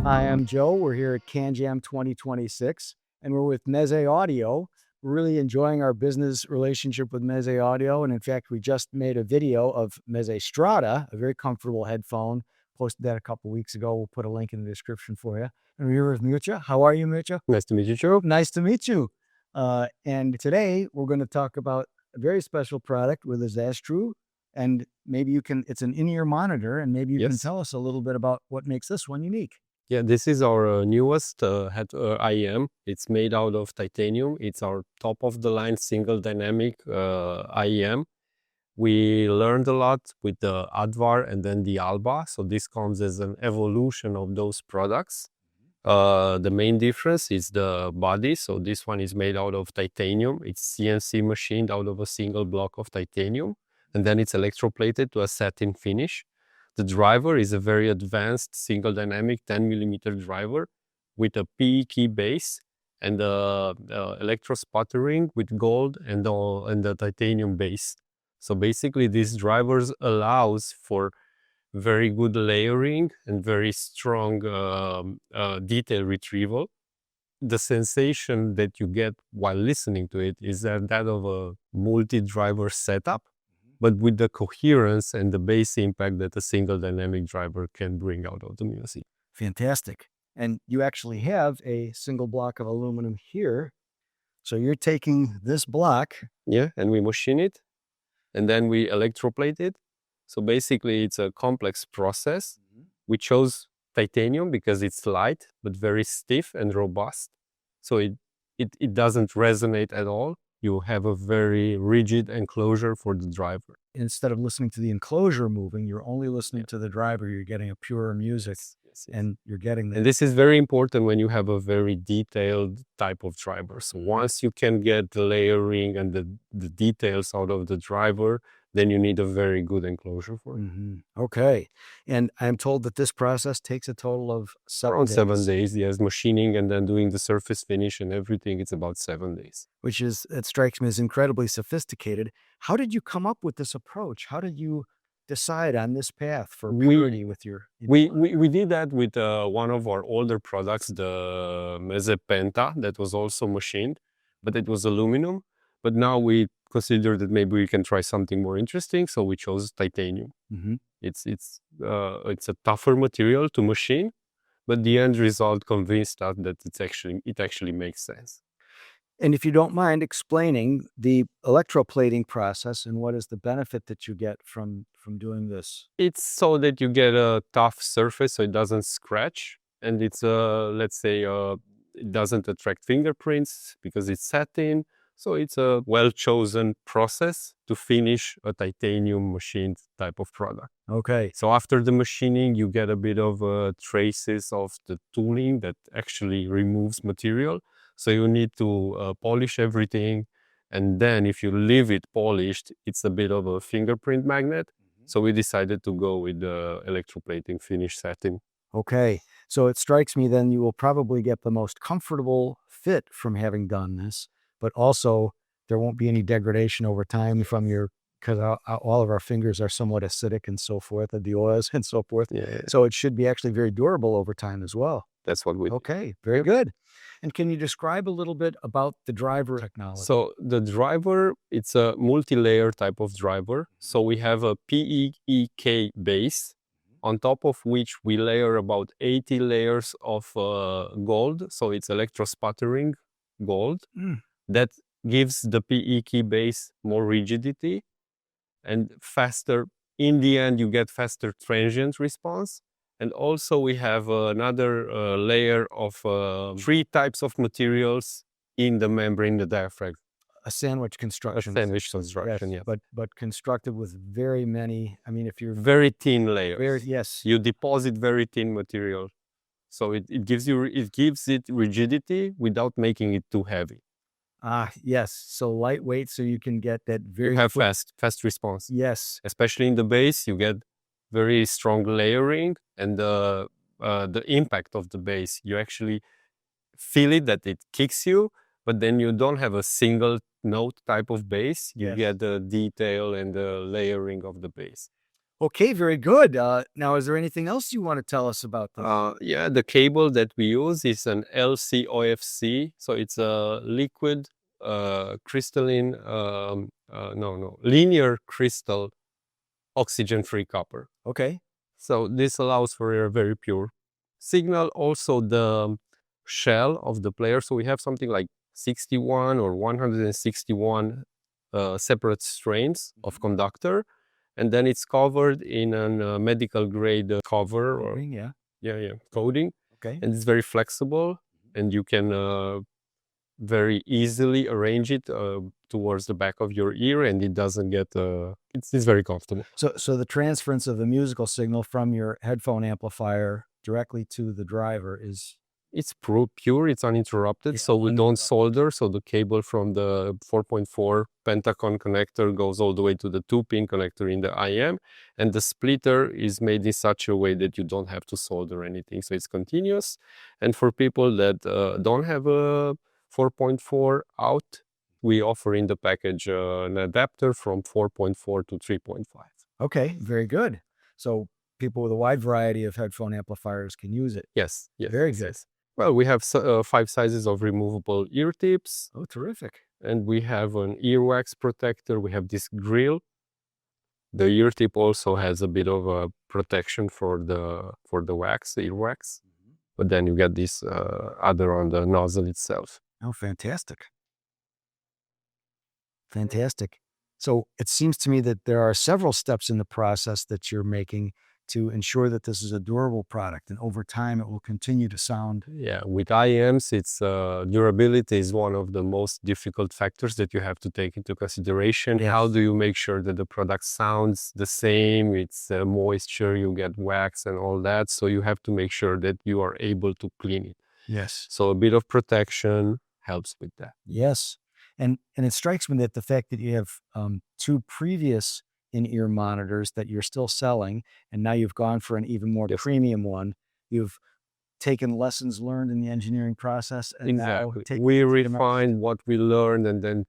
Hi, I'm Joe. We're here at CanJam 2026, and we're with Meze Audio. We're really enjoying our business relationship with Meze Audio, and in fact, we just made a video of Meze Strata, a very comfortable headphone. Posted that a couple weeks ago. We'll put a link in the description for you. And we're here with Mucha. How are you, Mucha? Nice to meet you, Joe. Nice to meet you. And today we're going to talk about a very special product with this ASTRU, and maybe you can, it's an in-ear monitor, and maybe you can Yes. tell us a little bit about what makes this one unique. Yeah, this is our newest IEM. It's made out of titanium. It's our top-of-the-line single dynamic IEM. We learned a lot with the ADVAR and then the ALBA, so this comes as an evolution of those products. The main difference is the body. So this one is made out of titanium. It's CNC machined out of a single block of titanium, and then it's electroplated to a satin finish. The driver is a very advanced single dynamic 10mm driver with a PE key base and electro sputtering with gold and the titanium base. So basically these drivers allows for very good layering and very strong detail retrieval. The sensation that you get while listening to it is that of a multi-driver setup, but with the coherence and the bass impact that a single dynamic driver can bring out of the music. Fantastic. And you actually have a single block of aluminum here. So you're taking this block. Yeah, and we machine it, and then we electroplate it. So basically it's a complex process. We chose titanium because it's light, but very stiff and robust. So it doesn't resonate at all. You have a very rigid enclosure for the driver. Instead of listening to the enclosure moving, you're only listening to the driver. You're getting a pure music, and you're getting And this is very important when you have a very detailed type of driver. So once you can get the layering and the details out of the driver, then you need a very good enclosure for it. Okay. And I'm told that this process takes a total of 7 Around days. 7 days, yes. Machining and then doing the surface finish and everything, it's about 7 days. Which is, it strikes me as incredibly sophisticated. How did you come up with this approach? How did you decide on this path for purity with your... We did that with one of our older products, the Meze Penta, that was also machined, but it was aluminum. But now we consider that maybe we can try something more interesting, so we chose titanium. It's a tougher material to machine, but the end result convinced us that it actually makes sense. And if you don't mind explaining the electroplating process and what is the benefit that you get from doing this? It's so that you get a tough surface so it doesn't scratch, and it's let's say it doesn't attract fingerprints because it's satin. So it's a well-chosen process to finish a titanium machined type of product. Okay. So after the machining, you get a bit of traces of the tooling that actually removes material. So you need to polish everything. And then if you leave it polished, it's a bit of a fingerprint magnet. So we decided to go with the electroplating finish satin. Okay. So it strikes me then you will probably get the most comfortable fit from having done this, but also there won't be any degradation over time from your, because all of our fingers are somewhat acidic and so forth, the oils and so forth. Yeah. So it should be actually very durable over time as well. That's what we do. Okay, very good. And can you describe a little bit about the driver technology? So the driver, it's a multi-layer type of driver. So we have a PEEK base, on top of which we layer about 80 layers of gold. So it's electro sputtering gold. That gives the PE key base more rigidity and faster. In the end, you get faster transient response. And also we have another layer of 3 types of materials in the membrane, the diaphragm. A sandwich construction. A sandwich construction, yes. But constructed with very many, I mean, if you're... Very thin layers. Yes. You deposit very thin material. So it gives it rigidity without making it too heavy. Yes. So lightweight, so you can get that very... You have fast response. Yes. Especially in the bass, you get very strong layering, and the impact of the bass, you actually feel it, that it kicks you, but then you don't have a single note type of bass. You get the detail and the layering of the bass. Okay, very good. Now, is there anything else you want to tell us about this? Yeah, the cable that we use is an LCOFC, so it's a liquid crystalline, linear crystal oxygen-free copper. Okay. So this allows for a very pure signal. Also, the shell of the player. So we have something like 61 or 161 separate strains of conductor, and then it's covered in a medical grade cover or Coating, yeah. coating, Okay. and it's very flexible, and you can very easily arrange it towards the back of your ear, and it doesn't get it's very comfortable. So the transference of the musical signal from your headphone amplifier directly to the driver is It's pure, it's uninterrupted, Yeah, so we don't uninterrupted. solder. So the cable from the 4.4 Pentacon connector goes all the way to the 2-pin connector in the IM, and the splitter is made in such a way that you don't have to solder anything, so it's continuous. And for people that don't have a 4.4 out, we offer in the package an adapter from 4.4 to 3.5. Okay, very good. So people with a wide variety of headphone amplifiers can use it. Yes, yes. Very yes, good. yes. Well, we have 5 sizes of removable ear tips, Oh, terrific. and we have an earwax protector. We have this grill. The ear tip also has a bit of a protection for the wax, the earwax. But then you get this other on the nozzle itself. Oh, fantastic. Fantastic. So it seems to me that there are several steps in the process that you're making to ensure that this is a durable product, and over time it will continue to sound. Yeah, with IEMs, it's durability is one of the most difficult factors that you have to take into consideration. Yes. How do you make sure that the product sounds the same? It's moisture, you get wax and all that. So you have to make sure that you are able to clean it. Yes. So a bit of protection helps with that. Yes. And it strikes me that the fact that you have 2 previous in-ear monitors that you're still selling, and now you've gone for an even more Yes. premium one. You've taken lessons learned in the engineering process and now Exactly. We refined what we learned and then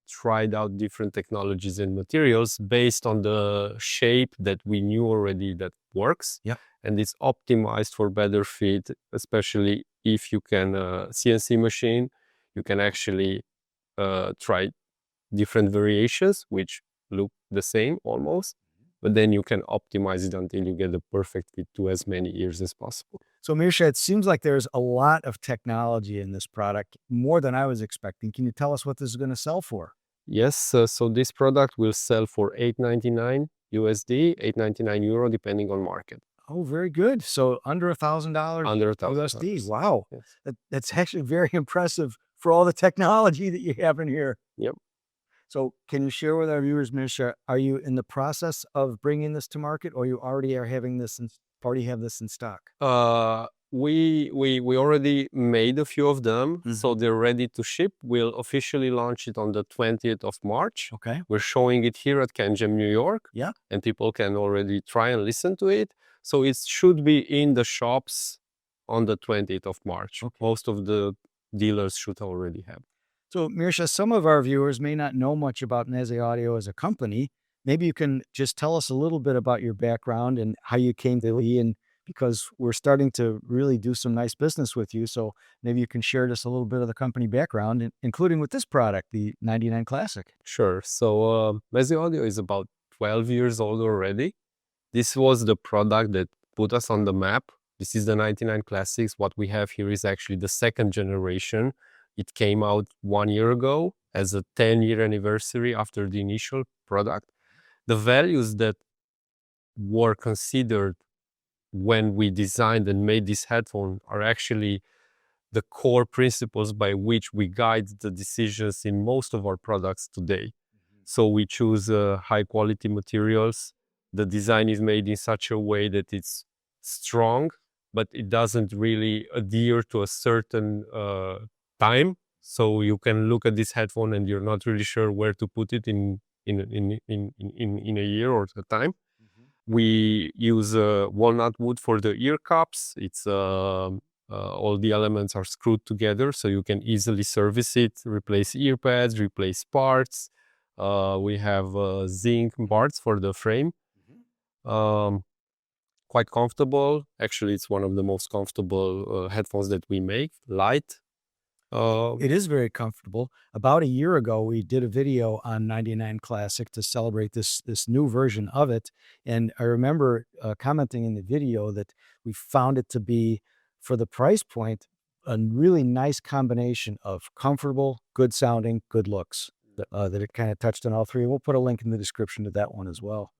tried out different technologies and materials based on the shape that we knew already that works. Yep. And it's optimized for better fit, especially if you can CNC machine, you can actually try different variations which look the same almost, but then you can optimize it until you get the perfect fit to as many ears as possible. So Mirsha, it seems like there's a lot of technology in this product, more than I was expecting. Can you tell us what this is going to sell for? Yes, so this product will sell for $899 USD, €899 depending on market. Oh, very good. So under $1,000 Under USD. $1,000. Wow. Yes. That's actually very impressive for all the technology that you have in here. Yep. So can you share with our viewers, Mirsha, are you in the process of bringing this to market, or you already are having this already have this in stock? We already made a few of them, so they're ready to ship. We'll officially launch it on the 20th of March. Okay. We're showing it here at CanJam, New York. Yeah. And people can already try and listen to it. So it should be in the shops on the 20th of March. Okay. Most of the dealers should already have. So Mirsha, some of our viewers may not know much about Meze Audio as a company. Maybe you can just tell us a little bit about your background and how you came to be, and because we're starting to really do some nice business with you. So maybe you can share just a little bit of the company background, including with this product, the 99 Classic. Sure. So Meze Audio is about 12 years old already. This was the product that put us on the map. This is the 99 Classics. What we have here is actually the second generation. It came out 1 year ago as a 10-year anniversary after the initial product. The values that were considered when we designed and made this headphone are actually the core principles by which we guide the decisions in most of our products today. So we choose high quality materials. The design is made in such a way that it's strong, but it doesn't really adhere to a certain time. So you can look at this headphone and you're not really sure where to put it in a year or a time. We use walnut wood for the ear cups. It's all the elements are screwed together, so you can easily service it, replace ear pads, replace parts. We have zinc parts for the frame. Quite comfortable. Actually, it's one of the most comfortable headphones that we make. Light. It is very comfortable. About a year ago, we did a video on 99 Classic to celebrate this new version of it, and I remember commenting in the video that we found it to be, for the price point, a really nice combination of comfortable, good sounding, good looks. That it kind of touched on all three. We'll put a link in the description to that one as well.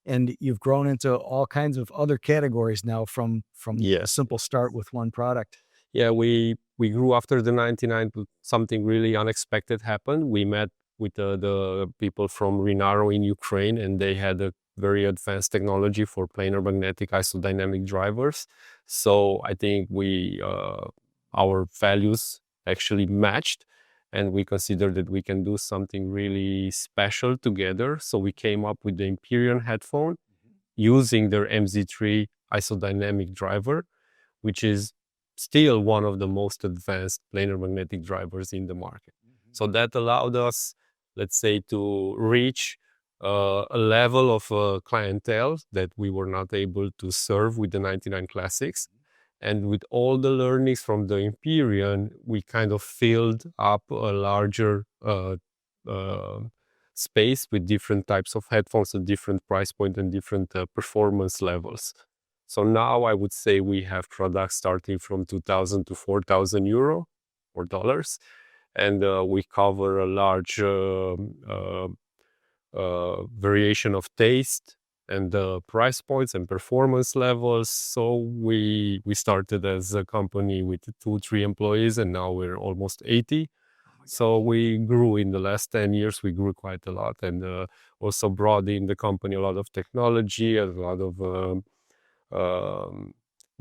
And you've grown into all kinds of other categories now from a Yes. simple start with one product. Yeah, we grew after the 99. Something really unexpected happened. We met with the people from Rinaro in Ukraine, and they had a very advanced technology for planar magnetic isodynamic drivers. So I think our values actually matched, and we considered that we can do something really special together. So we came up with the Empyrean headphone using their MZ3 isodynamic driver, which is still one of the most advanced planar magnetic drivers in the market. So that allowed us, let's say, to reach a level of clientele that we were not able to serve with the 99 Classics. And with all the learnings from the Empyrean, we kind of filled up a larger space with different types of headphones at different price point and different performance levels. So now I would say we have products starting from 2,000 to 4,000 euro or dollars, and we cover a large variation of taste and price points and performance levels. So we started as a company with 2-3 employees, and now we're almost 80. So we grew in the last 10 years, we grew quite a lot, and also brought in the company a lot of technology, a lot of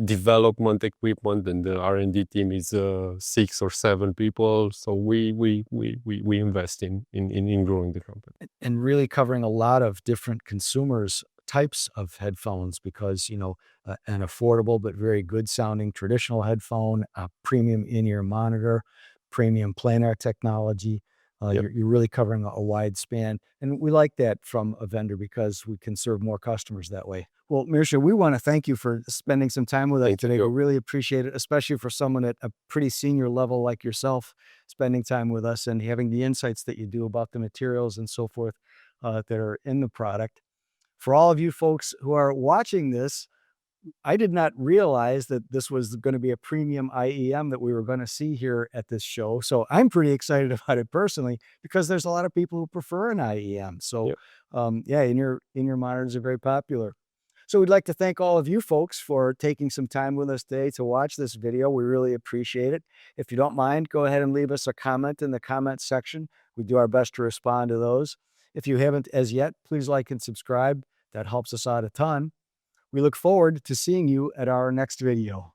development equipment, and the R&D team is 6 or 7 people. So we invest in growing the company. And really covering a lot of different consumers types of headphones, because an affordable but very good sounding traditional headphone, a premium in-ear monitor, premium planar technology. Yep. You're really covering a wide span, and we like that from a vendor because we can serve more customers that way. Well, Mirsha, we want to thank you for spending some time with us Thank today. you. We really appreciate it, especially for someone at a pretty senior level like yourself, spending time with us and having the insights that you do about the materials and so forth that are in the product. For all of you folks who are watching this, I did not realize that this was going to be a premium IEM that we were going to see here at this show. So I'm pretty excited about it personally, because there's a lot of people who prefer an IEM. So Yep. yeah, in-ear monitors are very popular. So we'd like to thank all of you folks for taking some time with us today to watch this video. We really appreciate it. If you don't mind, go ahead and leave us a comment in the comment section. We do our best to respond to those. If you haven't as yet, please like and subscribe. That helps us out a ton. We look forward to seeing you at our next video.